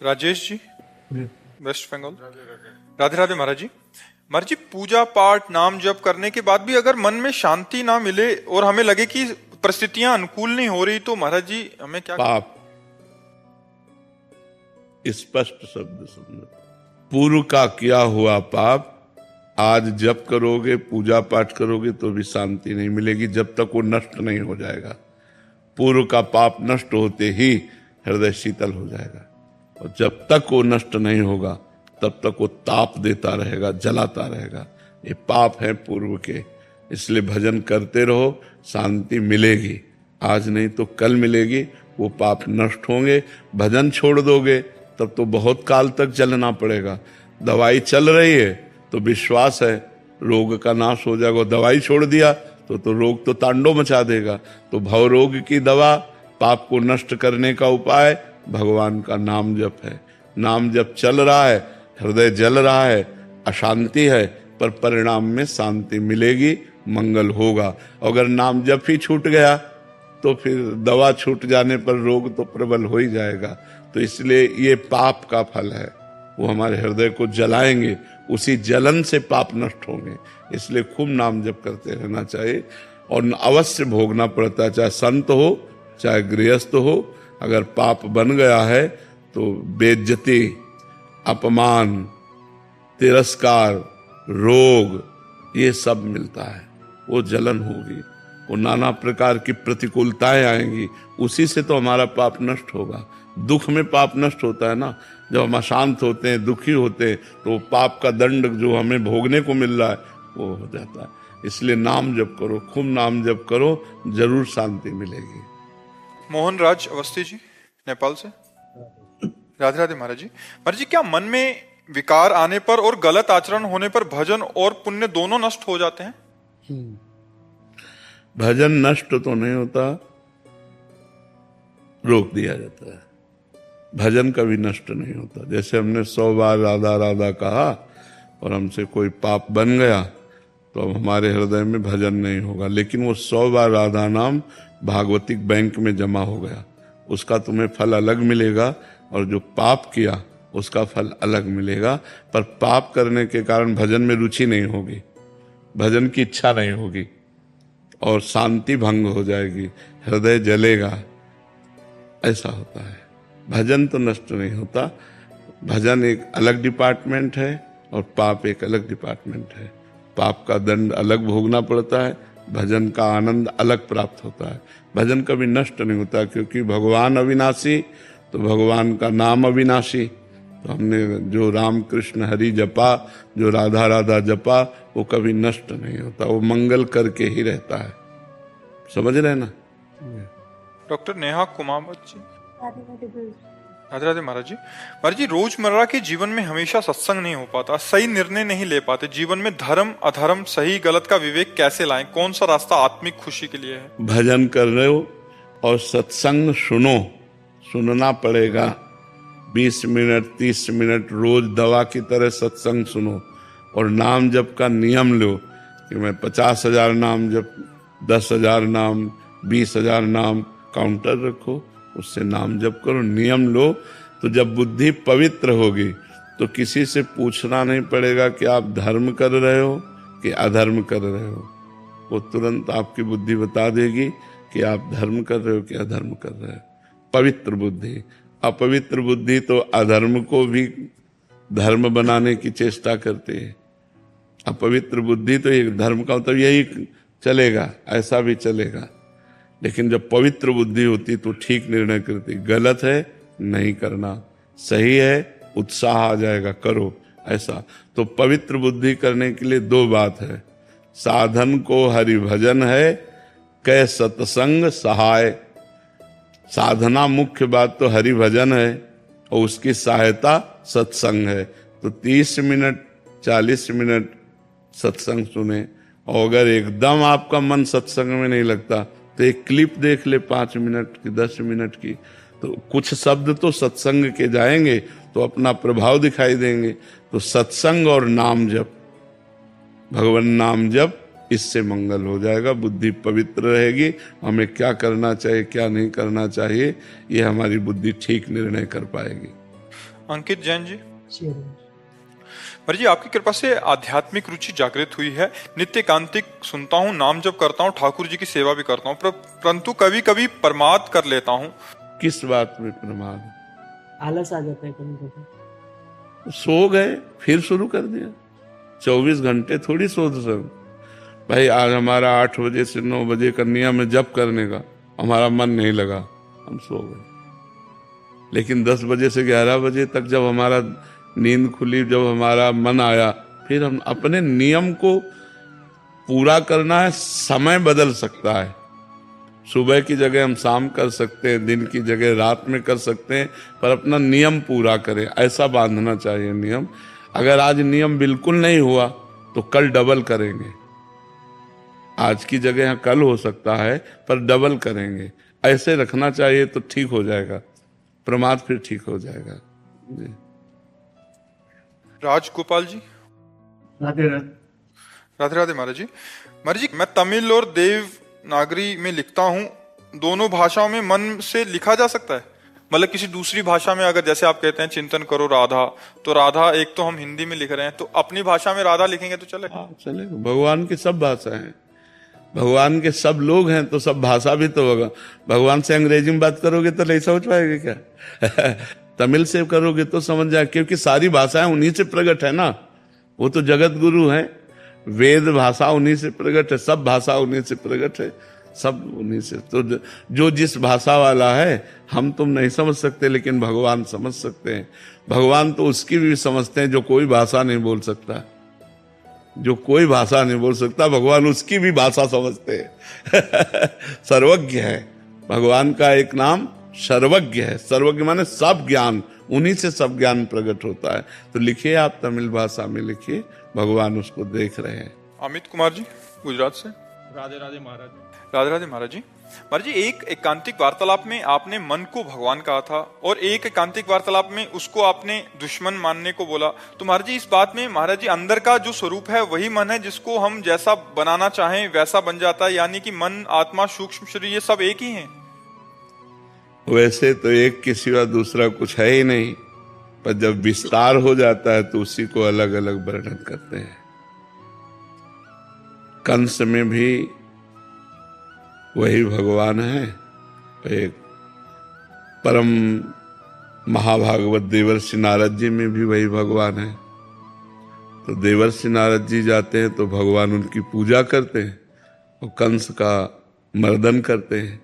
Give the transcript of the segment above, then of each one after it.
Rajesh ji, waste Bengal. Radhe Radhe महाराज जी। महाराज जी, पूजा पाठ नाम जप करने के बाद भी अगर मन में शांति ना मिले और हमें लगे कि परिस्थितियां अनुकूल नहीं हो रही, तो महाराज जी हमें क्या पाप, स्पष्ट शब्द समझो। पूर्व का किया हुआ पाप आज जप करोगे, पूजा पाठ करोगे तो भी शांति नहीं मिलेगी जब तक वो नष्ट नहीं हो जाएगा। पूर्व का पाप नष्ट होते ही हृदय शीतल हो जाएगा, और जब तक वो नष्ट नहीं होगा तब तक वो ताप देता रहेगा, जलाता रहेगा। ये पाप है पूर्व के, इसलिए भजन करते रहो, शांति मिलेगी। आज नहीं तो कल मिलेगी, वो पाप नष्ट होंगे। भजन छोड़ दोगे तब तो बहुत काल तक चलना पड़ेगा। दवाई चल रही है तो विश्वास है रोग का नाश हो जाएगा, दवाई छोड़ दिया तो रोग तो तांडव मचा देगा। तो भव रोग की दवा, पाप को नष्ट करने का उपाय भगवान का नाम जप है। नाम जप चल रहा है, हृदय जल रहा है, अशांति है, पर परिणाम में शांति मिलेगी, मंगल होगा। अगर नाम जप ही छूट गया तो फिर दवा छूट जाने पर रोग तो प्रबल हो ही जाएगा। तो इसलिए ये पाप का फल है, वो हमारे हृदय को जलाएंगे, उसी जलन से पाप नष्ट होंगे। इसलिए खूब नाम जप करते रहना चाहिए, और अवश्य भोगना पड़ता है, चाहे संत हो चाहे गृहस्थ हो। अगर पाप बन गया है तो बेइज्जती, अपमान, तिरस्कार, रोग, ये सब मिलता है। वो जलन होगी, वो नाना प्रकार की प्रतिकूलताएं आएंगी, उसी से तो हमारा पाप नष्ट होगा। दुख में पाप नष्ट होता है ना, जब हम अशांत होते हैं, दुखी होते हैं, तो पाप का दंड जो हमें भोगने को मिल रहा है वो हो जाता है। इसलिए नाम जप करो, खूब नाम जप करो, जरूर शांति मिलेगी। मोहन राज अवस्थी जी, नेपाल से। राधे राधे महाराज जी। महाराज जी, क्या मन में विकार आने पर और गलत आचरण होने पर भजन और पुण्य दोनों नष्ट हो जाते हैं? भजन नष्ट तो नहीं होता, रोक दिया जाता है। भजन कभी नष्ट नहीं होता। जैसे हमने 100 बार राधा राधा कहा और हमसे कोई पाप बन गया तो अब हमारे हृदय में भजन नहीं होगा, लेकिन वो 100 बार राधा नाम भागवतिक बैंक में जमा हो गया, उसका तुम्हें फल अलग मिलेगा, और जो पाप किया उसका फल अलग मिलेगा। पर पाप करने के कारण भजन में रुचि नहीं होगी, भजन की इच्छा नहीं होगी, और शांति भंग हो जाएगी, हृदय जलेगा, ऐसा होता है। भजन तो नष्ट नहीं होता। भजन एक अलग डिपार्टमेंट है और पाप एक अलग डिपार्टमेंट है। पाप का दंड अलग भोगना पड़ता है, भजन का आनंद अलग प्राप्त होता है। भजन कभी नष्ट नहीं होता, क्योंकि भगवान अविनाशी, तो भगवान का नाम अविनाशी। तो हमने जो राम कृष्ण हरि जपा, जो राधा राधा जपा, वो कभी नष्ट नहीं होता, वो मंगल करके ही रहता है। समझ रहे ना? डॉक्टर नेहा कुमावत जी। राधे राधे महाराज जी। महाराज जी, रोजमर्रा के जीवन में हमेशा सत्संग नहीं हो पाता, सही निर्णय नहीं ले पाते। जीवन में धर्म अधर्म, सही गलत का विवेक कैसे लाएं? कौन सा रास्ता आत्मिक खुशी के लिए है? भजन कर रहे हो और सत्संग सुनो, सुनना पड़ेगा। 20 मिनट 30 मिनट रोज दवा की तरह सत्संग सुनो, और नाम जप का नियम लो कि मैं 50,000 नाम जप, 10,000 नाम, 20,000 नाम, काउंटर रखो, उससे नाम जप करो, नियम लो। तो जब बुद्धि पवित्र होगी तो किसी से पूछना नहीं पड़ेगा कि आप धर्म कर रहे हो कि अधर्म कर रहे हो। वो तुरंत आपकी बुद्धि बता देगी कि आप धर्म कर रहे हो कि अधर्म कर रहे हो। पवित्र बुद्धि। अपवित्र बुद्धि तो अधर्म को भी धर्म बनाने की चेष्टा करती है। अपवित्र बुद्धि तो एक धर्म का मतलब यही चलेगा, ऐसा भी चलेगा। लेकिन जब पवित्र बुद्धि होती तो ठीक निर्णय करती, गलत है नहीं करना, सही है उत्साह आ जाएगा, करो, ऐसा। तो पवित्र बुद्धि करने के लिए 2 बात है, साधन को हरि भजन है, कै सत्संग सहाय। साधना मुख्य बात तो हरि भजन है, और उसकी सहायता सत्संग है। तो 30 मिनट 40 मिनट सत्संग सुने, और अगर एकदम आपका मन सत्संग में नहीं लगता तो एक क्लिप देख ले 5 मिनट की, 10 मिनट की, तो कुछ शब्द तो सत्संग के जाएंगे तो अपना प्रभाव दिखाई देंगे। तो सत्संग और नाम जप, भगवान नाम जप, इससे मंगल हो जाएगा, बुद्धि पवित्र रहेगी। हमें क्या करना चाहिए क्या नहीं करना चाहिए, ये हमारी बुद्धि ठीक निर्णय कर पाएगी। अंकित जैन जी। शेयर। महाराज जी, आपकी कृपा से आध्यात्मिक रुचि जागृत हुई है। नित्य एकांतिक सुनता हूँ, नाम जप करता हूँ, ठाकुर जी की सेवा भी करता हूँ, परंतु कभी कभी प्रमाद कर लेता हूँ। किस बात में प्रमाद? आलस आ जाता है कभी कभी। सो गए फिर शुरू कर दिया। 24 घंटे थोड़ी सो सब। भाई आज हमारा 8 बजे से 9 बजे का नियम है जप करने का, हमारा मन नहीं लगा, हम सो गए। लेकिन 10 बजे से 11 बजे तक जब हमारा नींद खुली, जब हमारा मन आया, फिर हम अपने नियम को पूरा करना है। समय बदल सकता है, सुबह की जगह हम शाम कर सकते हैं, दिन की जगह रात में कर सकते हैं, पर अपना नियम पूरा करें, ऐसा बांधना चाहिए नियम। अगर आज नियम बिल्कुल नहीं हुआ तो कल डबल करेंगे। आज की जगह कल हो सकता है, पर डबल करेंगे, ऐसे रखना चाहिए तो ठीक हो जाएगा। प्रमाद फिर ठीक हो जाएगा जी। राजगोपाल जी। राधे राधे। राधे राधे महाराज जी। महाराज जी, मैं तमिल और देवनागरी में लिखता हूँ, दोनों भाषाओं में मन से लिखा जा सकता है? मतलब किसी दूसरी भाषा में अगर जैसे आप कहते हैं चिंतन करो राधा, तो राधा एक तो हम हिंदी में लिख रहे हैं, तो अपनी भाषा में राधा लिखेंगे तो चलेगा? हाँ चलेगा। भगवान की सब भाषाएं हैं, भगवान के सब लोग हैं, तो सब भाषा भी तो होगा। भगवान से अंग्रेजी में बात करोगे तो नहीं समझ पाएंगे क्या? तमिल से करोगे तो समझ जाए, क्योंकि सारी भाषाएं उन्हीं से प्रकट है ना। वो तो जगत गुरु हैं, वेद भाषा उन्हीं से प्रकट है, सब भाषा उन्हीं से प्रकट है, सब उन्हीं से। तो जो जिस भाषा वाला है हम तुम नहीं समझ सकते, लेकिन भगवान समझ सकते हैं। भगवान तो उसकी भी समझते हैं जो कोई भाषा नहीं बोल सकता। जो कोई भाषा नहीं बोल सकता, भगवान उसकी भी भाषा समझते हैं। सर्वज्ञ है भगवान का एक नाम, सर्वज्ञ है। सर्वज्ञ माने सब ज्ञान, उन्हीं से सब ज्ञान प्रकट होता है। तो लिखिए, आप तमिल भाषा में लिखिए, भगवान उसको देख रहे हैं। अमित कुमार जी, गुजरात से। राधे राधे महाराज जी। राधे राधे महाराज जी। महाराज जी, एक एकांतिक वार्तालाप में आपने मन को भगवान कहा था, और एक एकांतिक वार्तालाप में उसको आपने दुश्मन मानने को बोला। तो महाराज जी, इस बात में महाराज जी अंदर का जो स्वरूप है वही मन है, जिसको हम जैसा बनाना चाहें वैसा बन जाता है, यानी कि मन, आत्मा, सूक्ष्म शरीर ये सब एक ही हैं? वैसे तो एक के सिवा दूसरा कुछ है ही नहीं, पर जब विस्तार हो जाता है तो उसी को अलग अलग वर्णन करते हैं। कंस में भी वही भगवान है, एक परम महाभागवत देवर्षि नारद जी में भी वही भगवान है। तो देवर्षि नारद जी जाते हैं तो भगवान उनकी पूजा करते हैं और कंस का मर्दन करते हैं।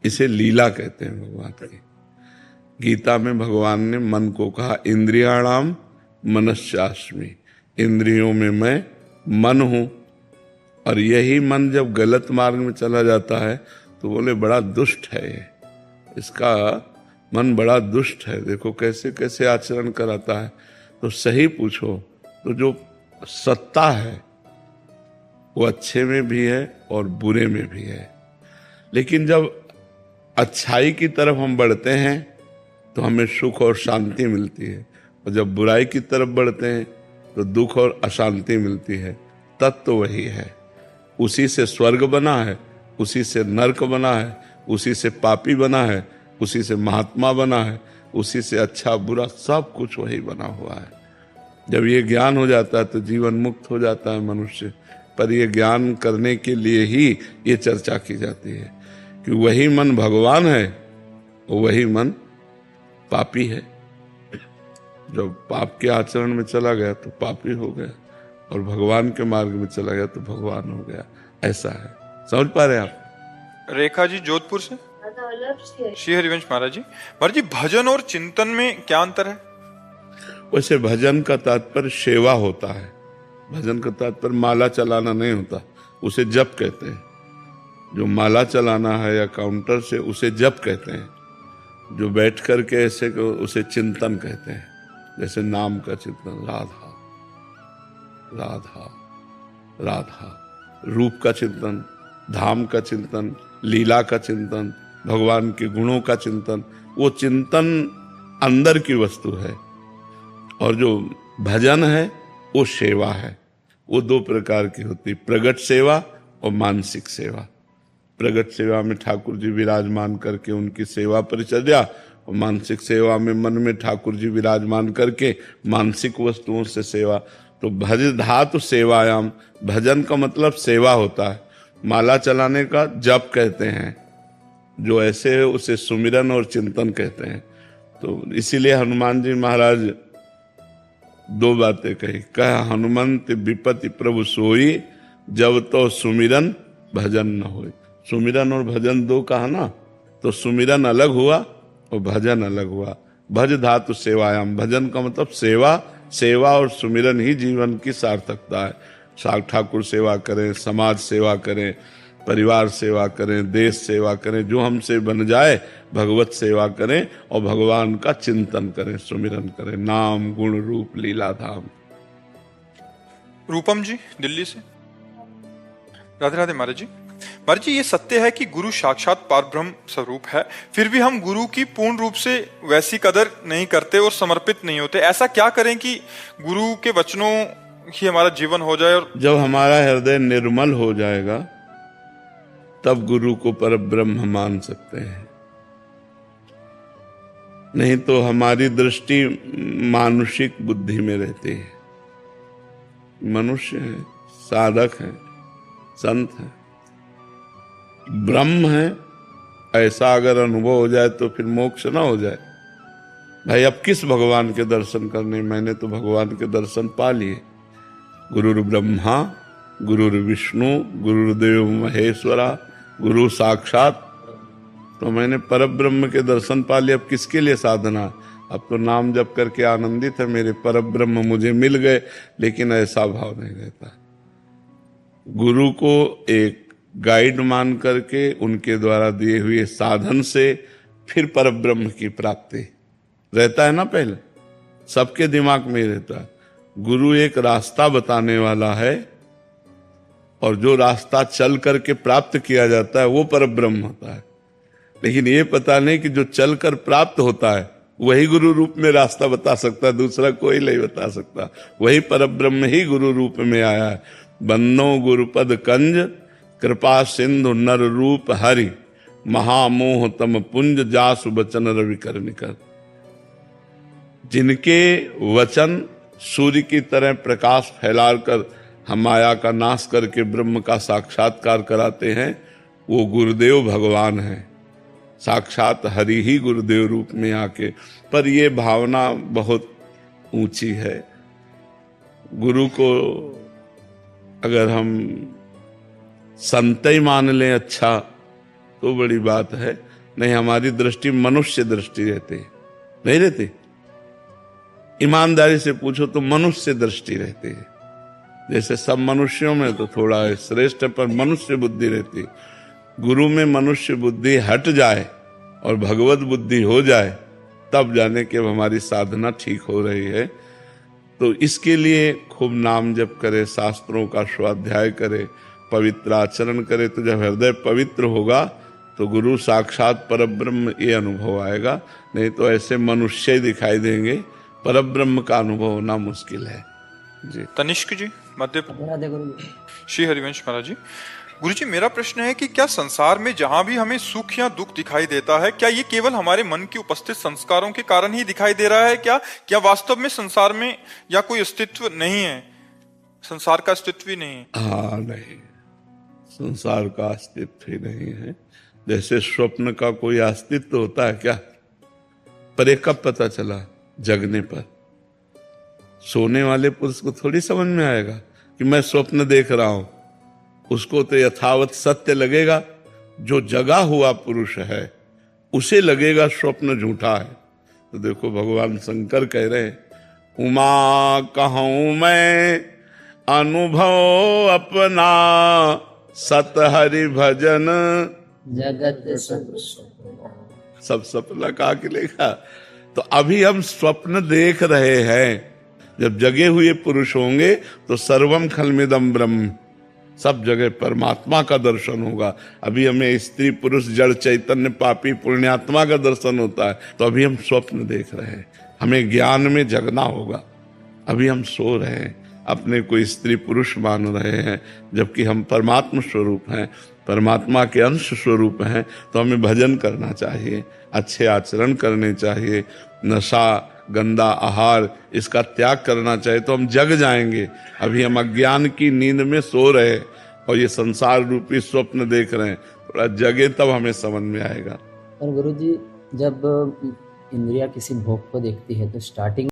इसे लीला कहते हैं भगवान की। गीता में भगवान ने मन को कहा, इंद्रियाणाम मनश्चास्मि, इंद्रियों में मैं मन हूं। और यही मन जब गलत मार्ग में चला जाता है तो बोले बड़ा दुष्ट है ये, इसका मन बड़ा दुष्ट है, देखो कैसे कैसे आचरण कराता है। तो सही पूछो तो जो सत्ता है वो अच्छे में भी है और बुरे में भी है। लेकिन जब अच्छाई की तरफ हम बढ़ते हैं तो हमें सुख और शांति मिलती है, और जब बुराई की तरफ बढ़ते हैं तो दुख और अशांति मिलती है। तत्व वही है, उसी से स्वर्ग बना है, उसी से नरक बना है, उसी से पापी बना है, उसी से महात्मा बना है, उसी से अच्छा बुरा सब कुछ वही बना हुआ है। जब ये ज्ञान हो जाता है तो जीवन मुक्त हो जाता है मनुष्य। पर ये ज्ञान करने के लिए ही ये चर्चा की जाती है कि वही मन भगवान है और वही मन पापी है। जब पाप के आचरण में चला गया तो पापी हो गया, और भगवान के मार्ग में चला गया तो भगवान हो गया। ऐसा है, समझ पा रहे हैं आप? रेखा जी, जोधपुर से। श्री हरिवंश महाराज जी। महाराज जी, भजन और चिंतन में क्या अंतर है? वैसे भजन का तात्पर्य सेवा होता है, भजन का तात्पर्य माला चलाना नहीं होता, उसे जप कहते हैं। जो माला चलाना है या काउंटर से, उसे जप कहते हैं। जो बैठ करके ऐसे को उसे चिंतन कहते हैं, जैसे नाम का चिंतन, राधा राधा राधा, रूप का चिंतन, धाम का चिंतन, लीला का चिंतन, भगवान के गुणों का चिंतन। वो चिंतन अंदर की वस्तु है, और जो भजन है वो सेवा है। वो दो प्रकार की होती, प्रगट सेवा और मानसिक सेवा। प्रगट सेवा में ठाकुर जी विराजमान करके उनकी सेवा परिचर्या, और मानसिक सेवा में मन में ठाकुर जी विराजमान करके मानसिक वस्तुओं से सेवा। तो भज धातु सेवायाम, भजन का मतलब सेवा होता है। माला चलाने का जप कहते हैं, जो ऐसे है उसे सुमिरन और चिंतन कहते हैं। तो इसीलिए हनुमान जी महाराज दो बातें कही, कह हनुमंत विपत्ति प्रभु सोई, जब तो सुमिरन भजन न होए। सुमिरन और भजन दो कहा ना, तो सुमिरन अलग हुआ और भजन अलग हुआ। भज धातु सेवायाम, भजन का मतलब सेवा, सेवा और सुमिरन ही जीवन की सार्थकता है। ठाकुर सेवा करें, समाज सेवा करें, परिवार सेवा करें, देश सेवा करें, जो हमसे बन जाए भगवत सेवा करें और भगवान का चिंतन करें, सुमिरन करें। नाम गुण रूप लीला धाम। रूपम जी दिल्ली से। राधे राधे महाराज जी। महाराज जी, ये सत्य है कि गुरु साक्षात परब्रह्म स्वरूप है, फिर भी हम गुरु की पूर्ण रूप से वैसी कदर नहीं करते और समर्पित नहीं होते। ऐसा क्या करें कि गुरु के वचनों ही हमारा जीवन हो जाए? और जब हमारा हृदय निर्मल हो जाएगा तब गुरु को परब्रह्म मान सकते हैं। नहीं तो हमारी दृष्टि मानुषिक बुद्धि में रहती है। मनुष्य है, साधक है, संत है, ब्रह्म है, ऐसा अगर अनुभव हो जाए तो फिर मोक्ष ना हो जाए। भाई अब किस भगवान के दर्शन करने, मैंने तो भगवान के दर्शन पा लिए। गुरुर् ब्रह्मा गुरुर् विष्णु गुरुर्देव महेश्वरा गुरु साक्षात, तो मैंने परब्रह्म के दर्शन पा लिए। अब किसके लिए साधना? अब तो नाम जप करके आनंदित है, मेरे परब्रह्म मुझे मिल गए। लेकिन ऐसा भाव नहीं रहता। गुरु को एक गाइड मान करके उनके द्वारा दिए हुए साधन से फिर परब्रह्म की प्राप्ति रहता है ना। पहले सबके दिमाग में रहता है गुरु एक रास्ता बताने वाला है, और जो रास्ता चल करके प्राप्त किया जाता है वो परब्रह्म होता है। लेकिन ये पता नहीं कि जो चल कर प्राप्त होता है वही गुरु रूप में रास्ता बता सकता है, दूसरा कोई नहीं बता सकता। वही परब्रह्म ही गुरु रूप में आया है। बंदो गुरुपद कंज कृपा सिंधु नर रूप हरि, महामोह तम पुंज जासु बचन रवि कर निकर। जिनके वचन सूर्य की तरह प्रकाश फैला कर हम माया का नाश करके ब्रह्म का साक्षात्कार कराते हैं, वो गुरुदेव भगवान है। साक्षात हरि ही गुरुदेव रूप में आके। पर ये भावना बहुत ऊंची है। गुरु को अगर हम संत ही मान लें अच्छा तो बड़ी बात है, नहीं हमारी दृष्टि मनुष्य दृष्टि रहती है, नहीं रहती। ईमानदारी से पूछो तो मनुष्य दृष्टि रहती है। जैसे सब मनुष्यों में तो थोड़ा श्रेष्ठ पर मनुष्य बुद्धि रहती। गुरु में मनुष्य बुद्धि हट जाए और भगवत बुद्धि हो जाए, तब जाने कि अब हमारी साधना ठीक हो रही है। तो इसके लिए खूब नाम जप करे, शास्त्रों का स्वाध्याय करे, पवित्र आचरण करे। तो जब हृदय पवित्र होगा तो गुरु साक्षात परब्रह्म ये अनुभव आएगा। नहीं तो ऐसे मनुष्य ही दिखाई देंगे, परब्रह्म का अनुभव होना मुश्किल है जी। तनिष्क जी मध्य। राधे गुरु। श्री हरिवंश महाराज जी। गुरु जी, मेरा प्रश्न है कि क्या संसार में जहां भी हमें सुख या दुख दिखाई देता है, क्या ये केवल हमारे मन की उपस्थित संस्कारों के कारण ही दिखाई दे रहा है? क्या वास्तव में संसार में या कोई अस्तित्व नहीं है, संसार का अस्तित्व ही नहीं है? हाँ, नहीं, संसार का अस्तित्व ही नहीं है। जैसे स्वप्न का कोई अस्तित्व होता है क्या? पर ये कब पता चला? जगने पर। सोने वाले पुरुष को थोड़ी समझ में आएगा कि मैं स्वप्न देख रहा हूं। उसको तो यथावत सत्य लगेगा। जो जगा हुआ पुरुष है उसे लगेगा स्वप्न झूठा है। तो देखो भगवान शंकर कह रहे हैं, उमा कहूं मैं अनुभव अपना, सत हरि भजन जगत सब सपना कहा के लेगा। तो अभी हम स्वप्न देख रहे हैं। जब जगे हुए पुरुष होंगे तो सर्वम खलमिदम ब्रह्म, सब जगह परमात्मा का दर्शन होगा। अभी हमें स्त्री पुरुष जड़ चैतन्य पापी पुण्यात्मा का दर्शन होता है, तो अभी हम स्वप्न देख रहे हैं। हमें ज्ञान में जगना होगा। अभी हम सो रहे हैं, अपने को स्त्री पुरुष मान रहे हैं, जबकि हम परमात्मा स्वरूप हैं। परमात्मा के अंश स्वरूप हैं, तो हमें भजन करना चाहिए, अच्छे आचरण करने चाहिए, नशा गंदा आहार इसका त्याग करना चाहिए, तो हम जग जाएंगे। अभी हम अज्ञान की नींद में सो रहे और ये संसार रूपी स्वप्न देख रहे हैं, थोड़ा जगे तब हमें समझ में आएगा। और गुरु जी, जब इंद्रिया किसी भोग को देखती है तो स्टार्टिंग